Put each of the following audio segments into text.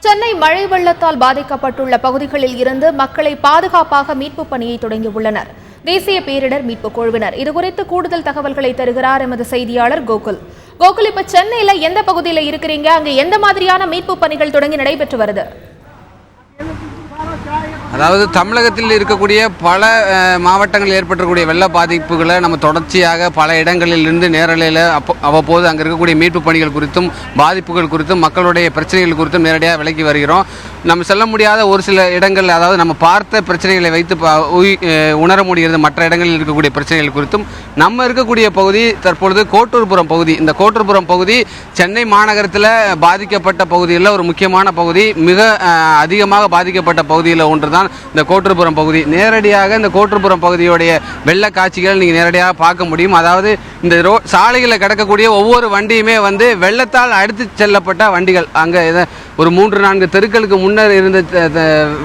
சென்னை மழை வெள்ளத்தால் பாதிக்கப்பட்டுள்ள பகுதிகளில் இருந்து மக்களை பாதுகாப்பாக மீட்புப் பணியை தொடங்கியுள்ளனர் தேசிய பேரிடர் மீட்புக் குழுவினர். இதுகுறித்து கூடுதல் தகவல்களை தருகிறார் எமது செய்தியாளர் கோகுல். இப்ப சென்னையில எந்த பகுதியில இருக்கிறீங்க? அங்க எந்த மாதிரியான மீட்பு பணிகள் தொடங்கி நடைபெற்று வருது? அதாவது தமிழகத்தில் இருக்கக்கூடிய பல மாவட்டங்களில் ஏற்பட்டக்கூடிய வெள்ள பாதிப்புகளை நம்ம தொடர்ச்சியாக பல இடங்களில் இருந்து நேரலையில் அவ்வப்போது அங்கே இருக்கக்கூடிய மீட்பு பணிகள் குறித்தும் பாதிப்புகள் குறித்தும் மக்களுடைய பிரச்சனைகள் குறித்தும் நேரடியாக விளக்கி வருகிறோம். நம்ம செல்ல முடியாத ஒரு சில இடங்கள், அதாவது நம்ம பார்த்த பிரச்சனைகளை வைத்து உணர முடிகிறது மற்ற இடங்களில் இருக்கக்கூடிய பிரச்சனைகள் குறித்தும். நம்ம இருக்கக்கூடிய பகுதி தற்பொழுது கோட்டூர்புரம் பகுதி. இந்த கோட்டூர்புரம் பகுதி சென்னை மாநகரத்தில் பாதிக்கப்பட்ட பகுதியில் ஒரு முக்கியமான பகுதி, மிக அதிகமாக பாதிக்கப்பட்ட பகுதியில் ஒன்று தான் இந்த கோட்டூர்புரம் பகுதி. நேரடியாக இந்த கோட்டூர்புரம் பகுதியுடைய வெள்ள காட்சிகள் நீங்கள் நேரடியாக பார்க்க முடியும். அதாவது இந்த சாலைகளில் கிடக்கக்கூடிய ஒவ்வொரு வண்டியுமே வெள்ளத்தால் அடித்து செல்லப்பட்ட வண்டிகள். அங்கே ஒரு 3-4 தெருக்களுக்கு முன்னர் இருந்த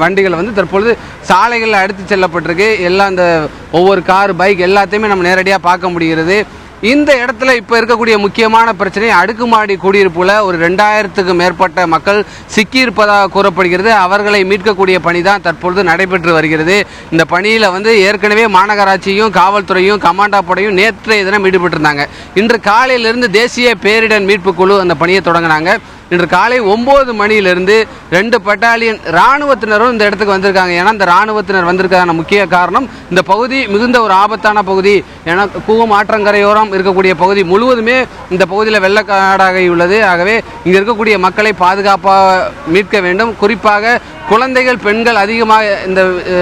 வண்டிகள் தற்பொழுது சாலைகளில் அடித்து செல்லப்பட்டிருக்கு. எல்லாம் இந்த ஒவ்வொரு கார், பைக் எல்லாத்தையுமே நம்ம நேரடியாக பார்க்க முடிகிறது. இந்த இடத்துல இப்போ இருக்கக்கூடிய முக்கியமான பிரச்சனை, அடுக்குமாடி குடியிருப்புல ஒரு 2000க்கும் மேற்பட்ட மக்கள் சிக்கியிருப்பதாக கூறப்படுகிறது. அவர்களை மீட்கக்கூடிய பணி தான் தற்பொழுது நடைபெற்று வருகிறது. இந்த பணியில் ஏற்கனவே மாநகராட்சியும் காவல்துறையும் கமாண்டா படையும் நேற்றைய தினம் ஈடுபட்டிருந்தாங்க. இன்று காலையிலிருந்து தேசிய பேரிடர் மீட்பு குழு அந்த பணியை தொடங்கினாங்க. இன்று காலை 9 மணியிலிருந்து 2 பட்டாலியன் இராணுவத்தினரும் இந்த இடத்துக்கு வந்திருக்காங்க. ஏன்னா இந்த இராணுவத்தினர் வந்திருக்கான முக்கிய காரணம், இந்த பகுதி மிகுந்த ஒரு ஆபத்தான பகுதி. ஏன்னா கூவம் ஆற்றங்கரையோரம் இருக்கக்கூடிய பகுதி முழுவதுமே இந்த பகுதியில் வெள்ளக்காடாக உள்ளது. ஆகவே இங்கே இருக்கக்கூடிய மக்களை பாதுகாப்பாக மீட்க வேண்டும். குறிப்பாக குழந்தைகள், பெண்கள் அதிகமாக இந்த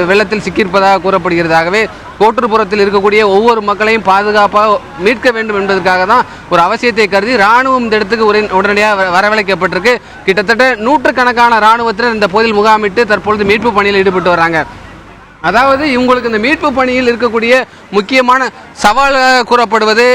வெள்ளத்தில் சிக்கியிருப்பதாக கூறப்படுகிறது. ஆகவே கோட்டூர்புரத்தில் இருக்கக்கூடிய ஒவ்வொரு மக்களையும் பாதுகாப்பாக மீட்க வேண்டும் என்பதற்காக தான் ஒரு அவசியத்தை கருதி இராணுவம் இந்த இடத்துக்கு உடனடியாக வரவழைக்கப்பட்டிருக்கு. கிட்டத்தட்ட 100கணக்கான இராணுவத்தினர் இந்த பகுதியில் முகாமிட்டு தற்பொழுது மீட்பு பணியில் ஈடுபட்டு வராங்க. அதாவது இவங்களுக்கு இந்த மீட்பு பணியில் இருக்கக்கூடிய முக்கியமான சவாலாக கூறப்படுவது,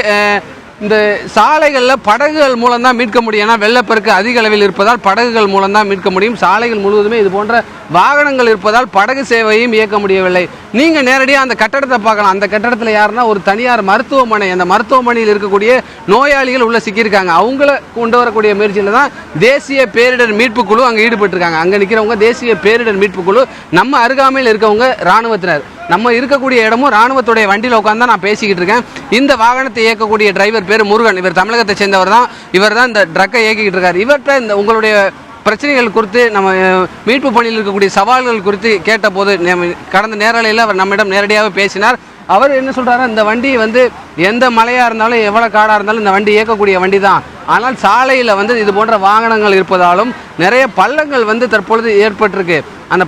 இந்த சாலைகளில் படகுகள் மூலம் தான் மீட்க முடியும். ஏன்னா வெள்ளப்பெருக்கு அதிக அளவில் இருப்பதால் படகுகள் மூலம் தான் மீட்க முடியும். சாலைகள் முழுவதுமே இது போன்ற வாகனங்கள் இருப்பதால் படகு சேவையும் இயக்க முடியவில்லை. நீங்கள் நேரடியாக அந்த கட்டடத்தை பார்க்கலாம். அந்த கட்டடத்தில் யாருன்னா ஒரு தனியார் மருத்துவமனை. அந்த மருத்துவமனையில் இருக்கக்கூடிய நோயாளிகள் உள்ள சிக்கியிருக்காங்க. அவங்கள கொண்டு வரக்கூடிய முயற்சியில் தான் தேசிய பேரிடர் மீட்பு குழு அங்கே ஈடுபட்டிருக்காங்க. அங்கே நிற்கிறவங்க தேசிய பேரிடர் மீட்பு குழு, நம்ம அருகாமையில் இருக்கவங்க இராணுவத்தினர். நம்ம இருக்கக்கூடிய இடமும் இராணுவத்துடைய வண்டியில் உட்காந்து தான் நான் பேசிக்கிட்டு இருக்கேன். இந்த வாகனத்தை இயக்கக்கூடிய டிரைவர் பேர் முருகன். இவர் தமிழகத்தை சேர்ந்தவர் தான். இவர் தான் இந்த ட்ரக்கை இயக்கிக்கிட்டு இருக்கார். இவர்கிட்ட இந்த உங்களுடைய பிரச்சனைகள் குறித்து, நம்ம மீட்பு பணியில் இருக்கக்கூடிய சவால்கள் குறித்து கேட்டபோது கடந்த நேரலையில் அவர் நம்மிடம் நேரடியாக பேசினார். அவர் என்ன சொல்கிறாரு, இந்த வண்டி எந்த மலையாக இருந்தாலும் எவ்வளோ காடாக இருந்தாலும் இந்த வண்டி இயக்கக்கூடிய வண்டி தான். ஆனால் சாலையில் இது போன்ற வாகனங்கள் இருப்பதாலும் நிறைய பள்ளங்கள் தற்பொழுது ஏற்பட்டிருக்கு. அந்த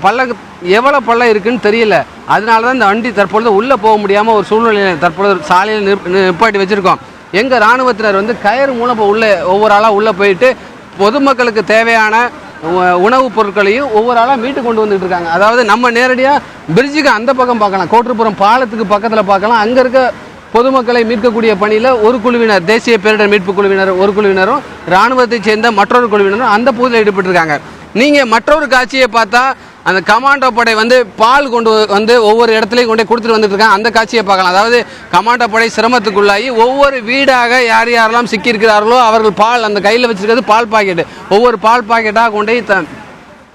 எவ்வளோ பள்ளம் இருக்குன்னு தெரியல. அதனால தான் இந்த வண்டி தற்பொழுது உள்ளே போக முடியாமல் ஒரு சூழ்நிலையில் தற்பொழுது சாலையில் நிப்பாட்டி வச்சுருக்கோம். எங்கள் இராணுவத்தினர் கயிறு மூலம் உள்ளே ஒவ்வொரு ஆளாக உள்ளே போயிட்டு பொதுமக்களுக்கு தேவையான உணவுப் பொருட்களையும் ஒவ்வொரு ஆளாக மீட்டு கொண்டு வந்துட்டு இருக்காங்க. அதாவது நம்ம நேரடியாக பிரிட்ஜுக்கு அந்த பக்கம் பார்க்கலாம், கோட்டூர்புரம் பாலத்துக்கு பக்கத்தில் பார்க்கலாம். அங்கே இருக்க பொதுமக்களை மீட்கக்கூடிய பணியில் ஒரு குழுவினர், தேசிய பேரிடர் மீட்பு குழுவினர் ஒரு குழுவினரும் இராணுவத்தை சேர்ந்த மற்றொரு குழுவினரும் அந்த பகுதியில் ஈடுபட்டிருக்காங்க. நீங்கள் மற்றொரு காட்சியை பார்த்தா, அந்த கமாண்டோ படை பால் கொண்டு ஒவ்வொரு இடத்துலையும் கொண்டு கொடுத்துட்டு வந்துட்டு இருக்காங்க. அந்த காட்சியை பார்க்கலாம். அதாவது கமாண்டோ படை சிரமத்துக்குள்ளாகி ஒவ்வொரு வீடாக யார் யாரெல்லாம் சிக்கியிருக்கிறார்களோ அவர்கள் பால், அந்த கையில் வச்சிருக்கிறது பால் பாக்கெட்டு, ஒவ்வொரு பால் பாக்கெட்டாக கொண்டு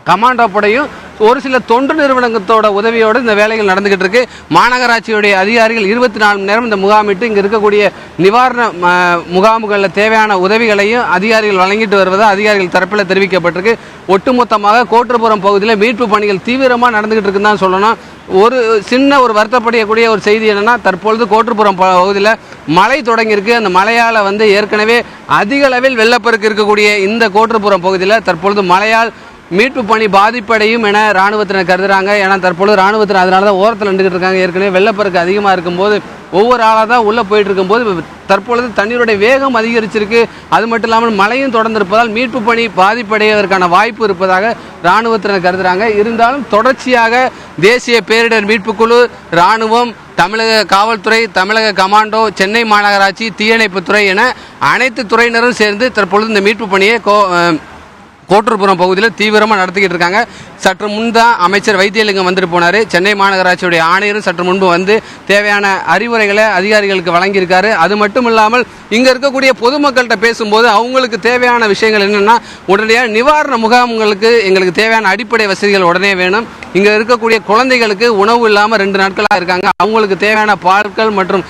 கமாண்டோ படையும் ஒரு சில தொண்டு நிறுவனத்தோட உதவியோடு இந்த வேலைகள் நடந்துகிட்டு இருக்கு. மாநகராட்சியுடைய அதிகாரிகள் 24 மணி நேரம் இந்த முகாமிட்டு இங்கே இருக்கக்கூடிய நிவாரண முகாம்களில் தேவையான உதவிகளையும் அதிகாரிகள் வழங்கிட்டு வருவதாக அதிகாரிகள் தரப்பில் தெரிவிக்கப்பட்டிருக்கு. ஒட்டுமொத்தமாக கோட்டூர்புரம் பகுதியில் மீட்பு பணிகள் தீவிரமாக நடந்துகிட்டு இருக்குன்னு தான் சொல்லணும். ஒரு வருத்தப்படக்கூடிய ஒரு செய்தி என்னன்னா, தற்பொழுது கோட்டூர்புரம் பகுதியில் மழை தொடங்கியிருக்கு. அந்த மழையால் ஏற்கனவே அதிக அளவில் வெள்ளப்பெருக்கு இருக்கக்கூடிய இந்த கோட்டூர்புரம் பகுதியில் தற்பொழுது மழையால் மீட்பு பணி பாதிப்படையும் என இராணுவத்தினர் கருதுறாங்க. ஏன்னா தற்பொழுது இராணுவத்தினர் அதனால தான் ஓரத்தில் நின்றுக்கிட்டு இருக்காங்க. ஏற்கனவே வெள்ளப்பெருக்கு அதிகமாக இருக்கும்போது ஒவ்வொரு ஆளாக தான் உள்ளே போயிட்டு இருக்கும்போது தற்பொழுது தண்ணீருடைய வேகம் அதிகரிச்சிருக்கு. அது மட்டும் இல்லாமல் மழையும் தொடர்ந்து இருப்பதால் மீட்பு பணி பாதிப்படைவதற்கான வாய்ப்பு இருப்பதாக இராணுவத்தினர் கருதுறாங்க. இருந்தாலும் தொடர்ச்சியாக தேசிய பேரிடர் மீட்பு குழு, இராணுவம், தமிழக காவல்துறை, தமிழக கமாண்டோ, சென்னை மாநகராட்சி, தீயணைப்புத்துறை என அனைத்து துறையினரும் சேர்ந்து தற்பொழுது இந்த மீட்பு பணியை கோட்டூர்புரம் பகுதியில் தீவிரமாக நடத்திக்கிட்டு இருக்காங்க. சற்று முன் தான் அமைச்சர் வைத்தியலிங்கம் வந்துட்டு போனார். சென்னை மாநகராட்சியுடைய ஆணையரும் சற்று முன்பு வந்து தேவையான அறிவுரைகளை அதிகாரிகளுக்கு வழங்கியிருக்காரு. அது மட்டும் இல்லாமல் இங்கே இருக்கக்கூடிய பொதுமக்கள்கிட்ட பேசும்போது அவங்களுக்கு தேவையான விஷயங்கள் என்னென்னா, உடனடியாக நிவாரண முகாம்களுக்கு எங்களுக்கு தேவையான அடிப்படை வசதிகள் உடனே வேணும். இங்கே இருக்கக்கூடிய குழந்தைகளுக்கு உணவு இல்லாமல் 2 நாட்களாக இருக்காங்க. அவங்களுக்கு தேவையான பால்கள் மற்றும்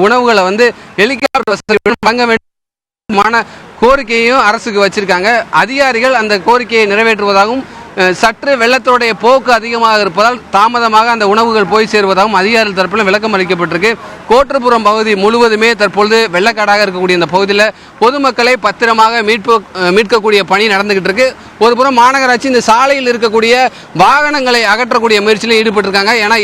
உணவுகளை வந்து ஹெலிகாப்டர் வசதி வழங்க வேண்டும் கோரிக்கையும் அரசுக்கு வச்சிருக்காங்க. அதிகாரிகள் அந்த கோரிக்கையை நிறைவேற்றுவதாகவும் சற்று வெள்ளத்தோடைய போக்கு அதிகமாக இருப்பதால் தாமதமாக அந்த உணவுகள் போய் சேருவதாகவும் அதிகாரிகள் தரப்பில் விளக்கம் அளிக்கப்பட்டிருக்கு. கோட்டூர்புரம் பகுதி முழுவதுமே தற்பொழுது வெள்ளக்காடாக இருக்கக்கூடிய இந்த பகுதியில் பொதுமக்களை பத்திரமாக மீட்கக்கூடிய பணி நடந்துகிட்டு இருக்கு. ஒருபுறம் மாநகராட்சி இந்த சாலையில் இருக்கக்கூடிய வாகனங்களை அகற்றக்கூடிய முயற்சியில் ஈடுபட்டிருக்காங்க. ஏன்னா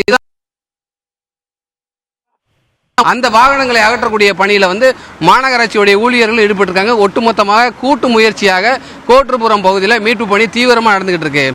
அந்த வாகனங்களை அகற்றக்கூடிய பணியில் வந்து மாநகராட்சியுடைய ஊழியர்கள் ஈடுபட்டிருக்காங்க. ஒட்டுமொத்தமாக கூட்டு முயற்சியாக கோட்டூர்புரம் பகுதியில் மீட்பு பணி தீவிரமாக நடந்துகிட்டு இருக்கு.